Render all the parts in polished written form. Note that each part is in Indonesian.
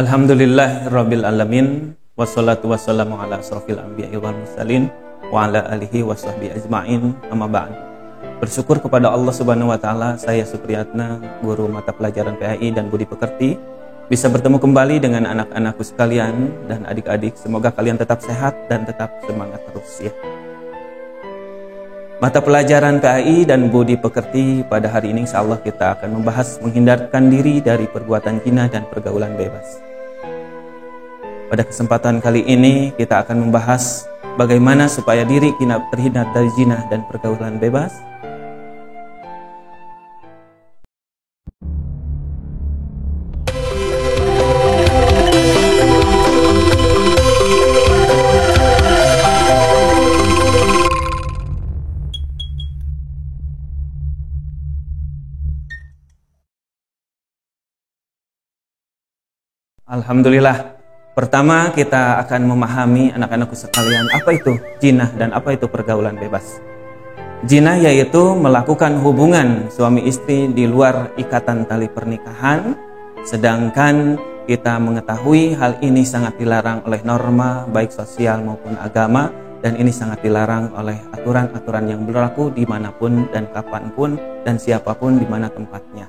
Alhamdulillahirabbil alamin wassalatu wassalamu ala asrofil anbiya'i wal mursalin wa ala alihi washabbihi ajmain, amma ba'd. Bersyukur kepada Allah Subhanahu wa taala, saya Supriyatna, guru mata pelajaran PAI dan Budi Pekerti, bisa bertemu kembali dengan anak-anakku sekalian dan adik-adik. Semoga kalian tetap sehat dan tetap semangat terus ya. Mata pelajaran PAI dan Budi Pekerti pada hari ini insyaallah kita akan membahas menghindarkan diri dari perbuatan zina dan pergaulan bebas. Pada kesempatan kali ini kita akan membahas bagaimana supaya diri kita terhindar dari zina dan pergaulan bebas. Alhamdulillah. Pertama kita akan memahami anak-anakku sekalian apa itu zina dan apa itu pergaulan bebas. Zina yaitu melakukan hubungan suami istri di luar ikatan tali pernikahan, sedangkan kita mengetahui hal ini sangat dilarang oleh norma baik sosial maupun agama, dan ini sangat dilarang oleh aturan-aturan yang berlaku dimanapun dan kapanpun dan siapapun di mana tempatnya.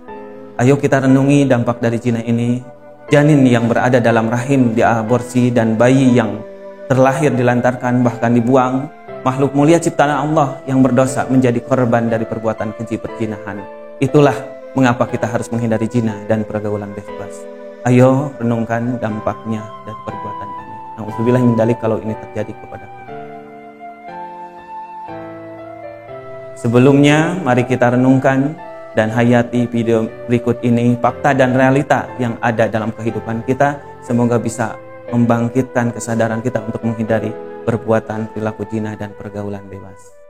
Ayo kita renungi dampak dari zina ini. Janin yang berada dalam rahim diaborsi dan bayi yang terlahir dilantarkan bahkan dibuang, makhluk mulia ciptaan Allah yang berdosa menjadi korban dari perbuatan keji perzinahan. Itulah mengapa kita harus menghindari zina dan pergaulan bebas. Ayo renungkan dampaknya dari perbuatan ini. Nauzubillah min dzalik kalau ini terjadi kepada kita. Sebelumnya mari kita renungkan dan hayati video berikut ini, fakta dan realita yang ada dalam kehidupan kita. Semoga bisa membangkitkan kesadaran kita untuk menghindari perbuatan perilaku zina dan pergaulan bebas.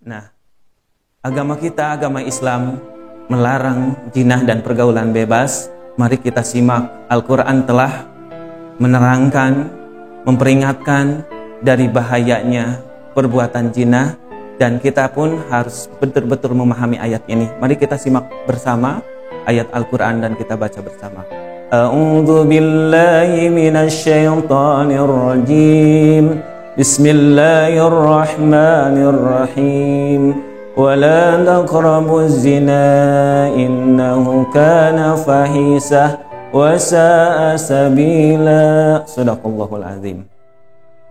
Nah, agama kita, agama Islam, melarang zina dan pergaulan bebas. Mari kita simak. Al-Quran telah menerangkan, memperingatkan dari bahayanya perbuatan zina dan kita pun harus betul-betul memahami ayat ini. Mari kita simak bersama ayat Al-Quran dan kita baca bersama. A'udzu billahi minasyaitonir rajim. Bismillahirrahmanirrahim. Wala taqrabuz zina innahu kana fahisah wa sa'a sabila. Shadaqallahul azim.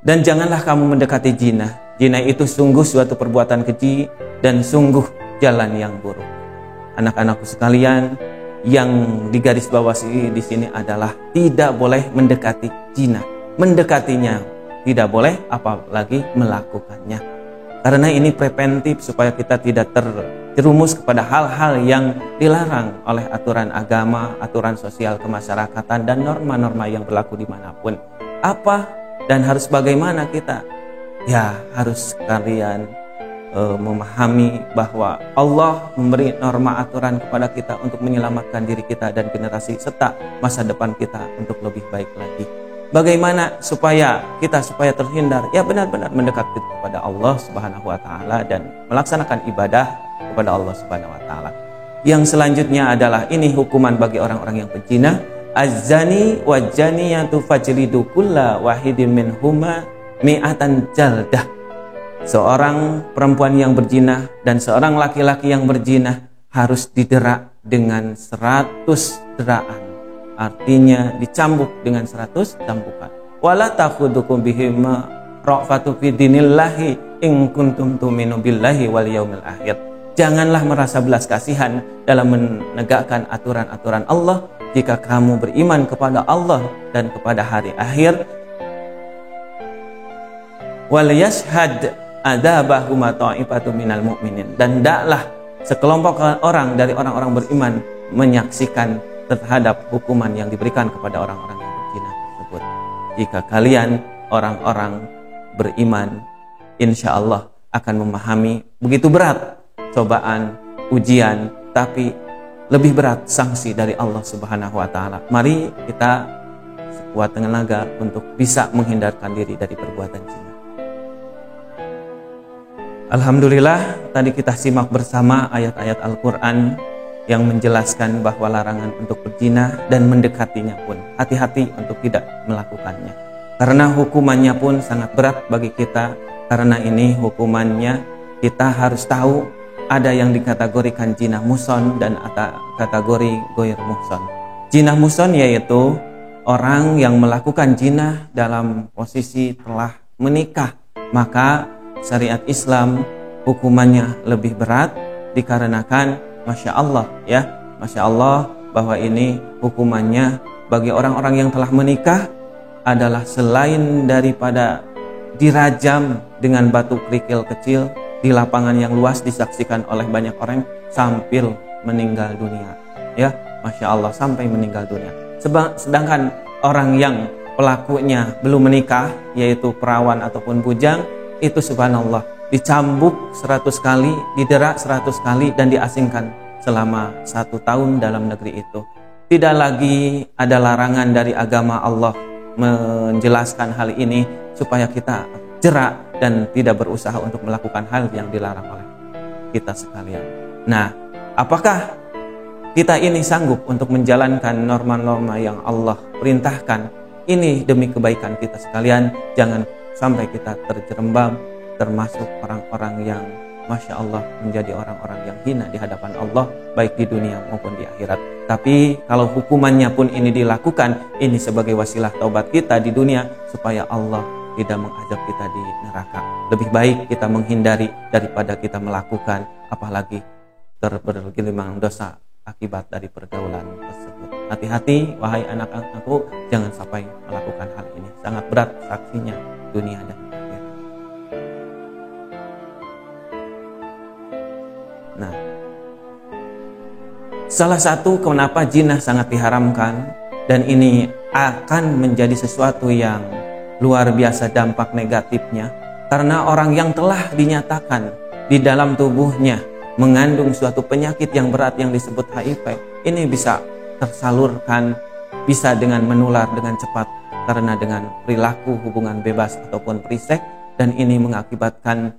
Dan janganlah kamu mendekati zina. Zina itu sungguh suatu perbuatan keji dan sungguh jalan yang buruk. Anak-anakku sekalian, yang digarisbawahi di sini adalah tidak boleh mendekati zina. Mendekatinya tidak boleh, apalagi melakukannya. Karena ini preventif supaya kita tidak terjerumus kepada hal-hal yang dilarang oleh aturan agama, aturan sosial kemasyarakatan, dan norma-norma yang berlaku dimanapun. Apa dan harus bagaimana kita? Ya, harus kalian memahami bahwa Allah memberi norma aturan kepada kita untuk menyelamatkan diri kita dan generasi serta masa depan kita untuk lebih baik lagi. Bagaimana supaya terhindar? Ya, benar-benar mendekat kepada Allah Subhanahu wa taala dan melaksanakan ibadah kepada Allah Subhanahu wa taala. Yang selanjutnya adalah ini hukuman bagi orang-orang yang berzina. Az-zani wa janiyatu fajlidu kulla wahidin minhuma mi'atan jaldah. Seorang perempuan yang berzina dan seorang laki-laki yang berzina harus didera dengan 100 deraan. Artinya dicambuk dengan 100 cambukan. Wala takhudukum bihima ra'fatu fi dinillahi in kuntum tu'minu billahi wal yaumil akhir. Janganlah merasa belas kasihan dalam menegakkan aturan-aturan Allah jika kamu beriman kepada Allah dan kepada hari akhir. Wal yashhad adzabahuma ta'ifatu minal mu'minin. Dan hendaklah sekelompok orang dari orang-orang beriman menyaksikan terhadap hukuman yang diberikan kepada orang-orang yang berzina tersebut. Jika kalian orang-orang beriman, insya Allah akan memahami begitu berat cobaan, ujian, tapi lebih berat sanksi dari Allah Subhanahu wa taala. Mari kita sekuat tenaga untuk bisa menghindarkan diri dari perbuatan zina. Alhamdulillah, tadi kita simak bersama ayat-ayat Al-Quran yang menjelaskan bahwa larangan untuk berzina dan mendekatinya pun hati-hati untuk tidak melakukannya. Karena hukumannya pun sangat berat bagi kita. Karena ini hukumannya kita harus tahu ada yang dikategorikan zina muhson dan kategori goir muhson. Zina muhson yaitu orang yang melakukan zina dalam posisi telah menikah. Maka syariat Islam hukumannya lebih berat dikarenakan Masya Allah ya, Masya Allah bahwa ini hukumannya bagi orang-orang yang telah menikah adalah selain daripada dirajam dengan batu kerikil kecil di lapangan yang luas disaksikan oleh banyak orang sambil meninggal dunia ya, Masya Allah sampai meninggal dunia. Sedangkan orang yang pelakunya belum menikah yaitu perawan ataupun bujang itu subhanallah dicambuk 100 kali, didera 100 kali dan diasingkan selama 1 tahun dalam negeri itu. Tidak lagi ada larangan dari agama Allah menjelaskan hal ini supaya kita jerak dan tidak berusaha untuk melakukan hal yang dilarang oleh kita sekalian. Nah, apakah kita ini sanggup untuk menjalankan norma-norma yang Allah perintahkan? Ini demi kebaikan kita sekalian, jangan sampai kita terjerembab termasuk orang-orang yang Masya Allah menjadi orang-orang yang hina di hadapan Allah baik di dunia maupun di akhirat. Tapi kalau hukumannya pun ini dilakukan, ini sebagai wasilah taubat kita di dunia supaya Allah tidak mengazab kita di neraka. Lebih baik kita menghindari daripada kita melakukan, apalagi bergelimang dosa akibat dari pergaulan tersebut. Hati-hati wahai anak-anakku, jangan sampai melakukan hal ini. Sangat berat saksinya dunia dan akhirat. Nah, salah satu kenapa zina sangat diharamkan dan ini akan menjadi sesuatu yang luar biasa dampak negatifnya karena orang yang telah dinyatakan di dalam tubuhnya mengandung suatu penyakit yang berat yang disebut HIV, ini bisa tersalurkan, bisa dengan menular dengan cepat karena dengan perilaku hubungan bebas ataupun free sex, dan ini mengakibatkan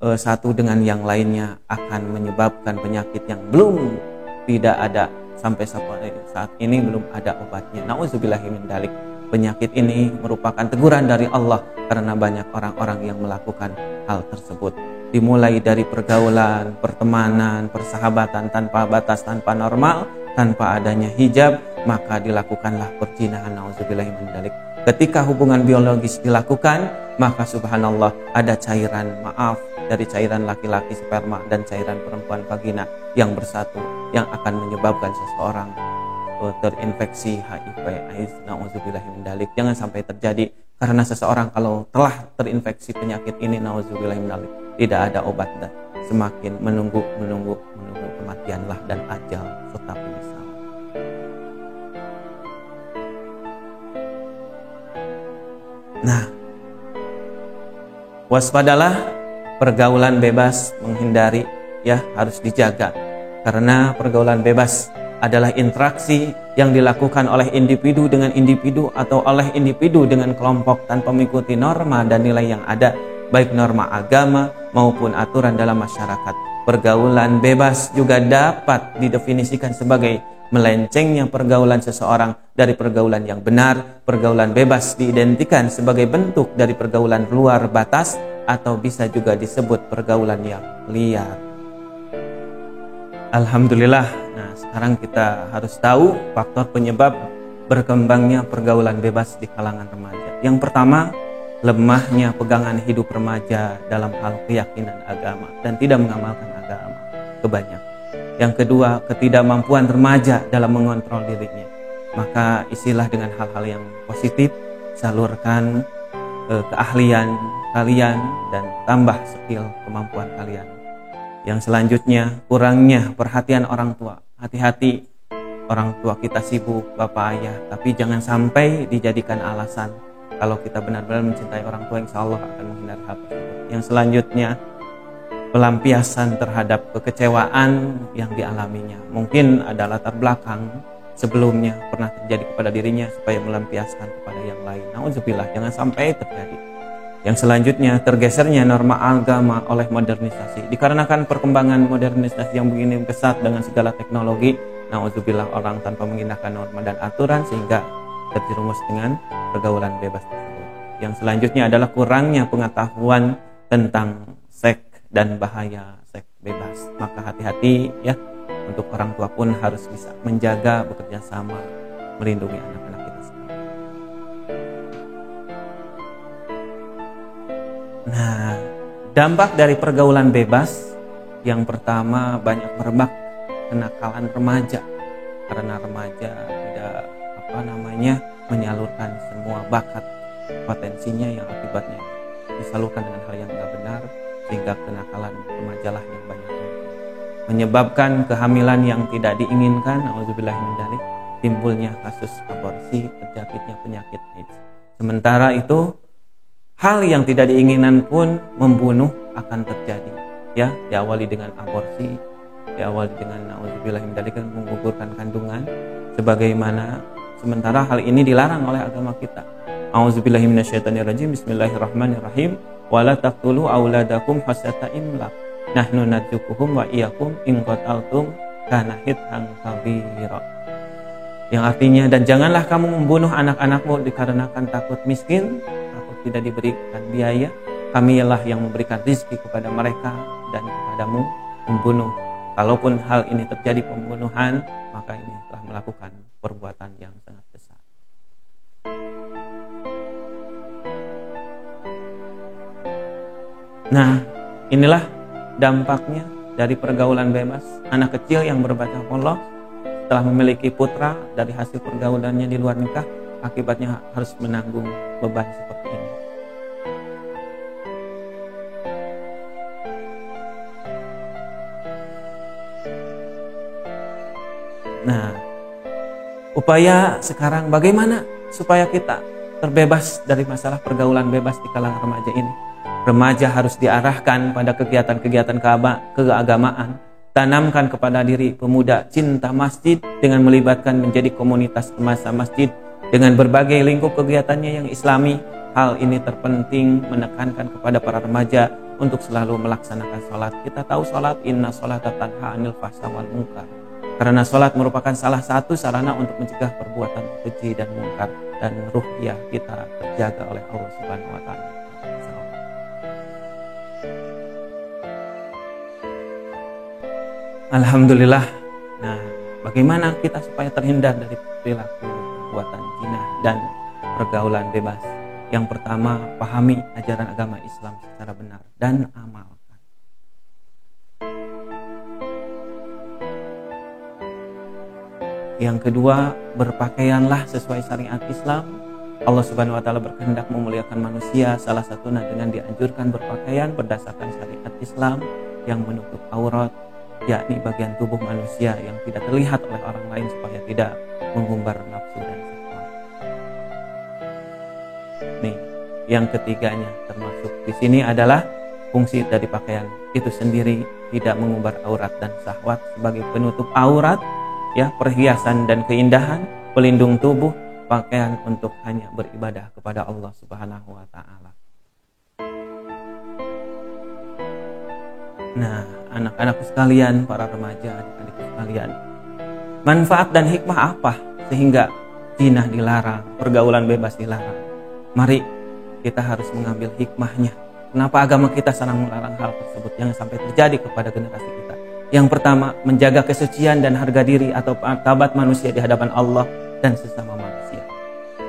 satu dengan yang lainnya akan menyebabkan penyakit yang belum tidak ada sampai saat ini belum ada obatnya. Nauzubillahi min dzalik. Penyakit ini merupakan teguran dari Allah karena banyak orang-orang yang melakukan hal tersebut. Dimulai dari pergaulan, pertemanan, persahabatan tanpa batas, tanpa normal, tanpa adanya hijab, maka dilakukanlah perzinahan. Nauzubillahi min dzalik. Ketika hubungan biologis dilakukan, maka subhanallah ada cairan dari cairan laki-laki sperma dan cairan perempuan vagina yang bersatu yang akan menyebabkan seseorang terinfeksi HIV/AIDS. Nauzubillahi min dzalik. Jangan sampai terjadi, karena seseorang kalau telah terinfeksi penyakit ini, nauzubillahi min dzalik, tidak ada obat dan semakin menunggu kematianlah dan ajal serta penyesalan. Nah, waspadalah pergaulan bebas, menghindari, ya, harus dijaga. Karena pergaulan bebas adalah interaksi yang dilakukan oleh individu dengan individu atau oleh individu dengan kelompok tanpa mengikuti norma dan nilai yang ada, baik norma agama maupun aturan dalam masyarakat. Pergaulan bebas juga dapat didefinisikan sebagai melencengnya pergaulan seseorang dari pergaulan yang benar. Pergaulan bebas diidentikan sebagai bentuk dari pergaulan luar batas atau bisa juga disebut pergaulan yang liar. Alhamdulillah. Nah, sekarang kita harus tahu faktor penyebab berkembangnya pergaulan bebas di kalangan remaja. Yang pertama, lemahnya pegangan hidup remaja dalam hal keyakinan agama dan tidak mengamalkan agama kebanyakan. Yang kedua, ketidakmampuan remaja dalam mengontrol dirinya. Maka isilah dengan hal-hal yang positif, salurkan keahlian kalian dan tambah skill kemampuan kalian. Yang selanjutnya, kurangnya perhatian orang tua. Hati-hati, orang tua kita sibuk, bapak ayah, tapi jangan sampai dijadikan alasan. Kalau kita benar-benar mencintai orang tua, insya Allah akan menghindari hal tersebut. Yang selanjutnya, pelampiasan terhadap kekecewaan yang dialaminya. Mungkin ada latar belakang sebelumnya pernah terjadi kepada dirinya supaya melampiaskan kepada yang lain. Nauzubillah, jangan sampai terjadi. Yang selanjutnya, tergesernya norma agama oleh modernisasi. Dikarenakan perkembangan modernisasi yang begini pesat dengan segala teknologi, nauzubillah, orang tanpa mengindahkan norma dan aturan sehingga terjerumus dengan pergaulan bebas tersebut. Yang selanjutnya adalah kurangnya pengetahuan tentang seks dan bahaya seks bebas. Maka hati-hati ya, untuk orang tua pun harus bisa menjaga, bekerja sama, melindungi anak-anak kita sendiri. Nah, dampak dari pergaulan bebas yang pertama, banyak merebak kenakalan remaja. Karena remaja tidak menyalurkan semua bakat potensinya yang akibatnya disalurkan dengan hal yang tidak benar, sehingga kenakalan remajalah yang banyak menyebabkan kehamilan yang tidak diinginkan. Nauzubillahi min dzalik, timbulnya kasus aborsi, terjangkitnya penyakit AIDS. Sementara itu hal yang tidak diinginkan pun membunuh akan terjadi. Ya, diawali dengan aborsi, diawali dengan nauzubillahi min dzalik menggugurkan kandungan, sebagaimana sementara hal ini dilarang oleh agama kita. Auzubillahi minasyaitonirrajim. Bismillahirrahmanirrahim. Wala taqtulu auladakum hasyata imlaq. Nahnu narzuquhum wa iyyakum in qataltum kana hithan kabira. Yang artinya, dan janganlah kamu membunuh anak-anakmu dikarenakan takut miskin, takut tidak diberikan biaya. Kami ialah yang memberikan rezeki kepada mereka dan kepadamu membunuh. Kalaupun hal ini terjadi pembunuhan, maka ini telah melakukan perbuatan yang sangat besar. Nah, inilah dampaknya dari pergaulan bebas. Anak kecil yang berbaca Allah setelah memiliki putra dari hasil pergaulannya di luar nikah, akibatnya harus menanggung beban seperti ini. Nah, upaya sekarang bagaimana supaya kita terbebas dari masalah pergaulan bebas di kalangan remaja ini? Remaja harus diarahkan pada kegiatan-kegiatan keagamaan. Tanamkan kepada diri pemuda cinta masjid dengan melibatkan menjadi komunitas masa masjid dengan berbagai lingkup kegiatannya yang islami. Hal ini terpenting menekankan kepada para remaja untuk selalu melaksanakan sholat. Kita tahu sholat, inna sholata tanha anil fahsya wal munkar. Karena sholat merupakan salah satu sarana untuk mencegah perbuatan keji dan munkar, dan ruhiyah kita terjaga oleh Allah Subhanahu wa taala. Alhamdulillah. Nah, bagaimana kita supaya terhindar dari perilaku perbuatan zina dan pergaulan bebas? Yang pertama, pahami ajaran agama Islam secara benar dan amalkan. Yang kedua, berpakaianlah sesuai syariat Islam. Allah Subhanahu wa taala berkehendak memuliakan manusia, salah satunya dengan dianjurkan berpakaian berdasarkan syariat Islam yang menutup aurat, yakni bagian tubuh manusia yang tidak terlihat oleh orang lain supaya tidak mengumbar nafsu dan syahwat. Nih, yang ketiganya termasuk di sini adalah fungsi dari pakaian itu sendiri, tidak mengumbar aurat dan syahwat sebagai penutup aurat, ya, perhiasan dan keindahan, pelindung tubuh, pakaian untuk hanya beribadah kepada Allah Subhanahu wa taala. Nah, anak-anakku sekalian, para remaja, adik-adikku sekalian, manfaat dan hikmah apa sehingga zina dilarang, pergaulan bebas dilarang? Mari kita harus mengambil hikmahnya. Kenapa agama kita senang melarang hal tersebut yang sampai terjadi kepada generasi kita? Yang pertama, menjaga kesucian dan harga diri atau martabat manusia di hadapan Allah dan sesama manusia.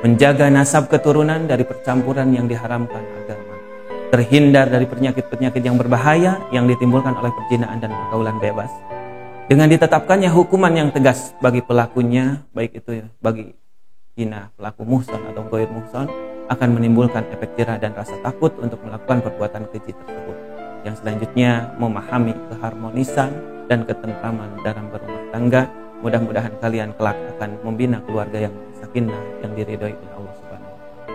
Menjaga nasab keturunan dari percampuran yang diharamkan agama. Terhindar dari penyakit-penyakit yang berbahaya yang ditimbulkan oleh perzinaan dan pergaulan bebas. Dengan ditetapkannya hukuman yang tegas bagi pelakunya, baik itu bagi zina, pelaku muhson atau ghair muhson, akan menimbulkan efek jerah dan rasa takut untuk melakukan perbuatan keji tersebut. Yang selanjutnya, memahami keharmonisan dan ketentraman dalam berumah tangga. Mudah-mudahan kalian kelak akan membina keluarga yang sakinah, yang diridhoi oleh Allah Subhanahu wa taala.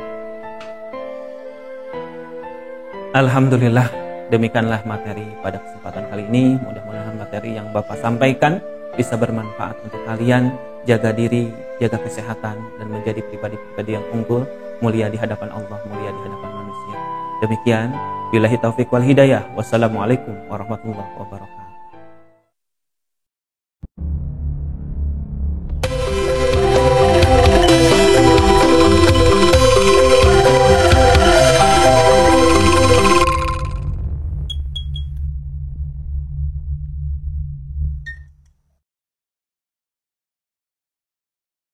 Alhamdulillah, demikianlah materi pada kesempatan kali ini. Mudah-mudahan materi yang Bapak sampaikan bisa bermanfaat untuk kalian. Jaga diri, jaga kesehatan, dan menjadi pribadi-pribadi yang unggul, mulia di hadapan Allah, mulia di hadapan manusia. Demikian, billahi taufiq wal hidayah. Wassalamualaikum warahmatullahi wabarakatuh.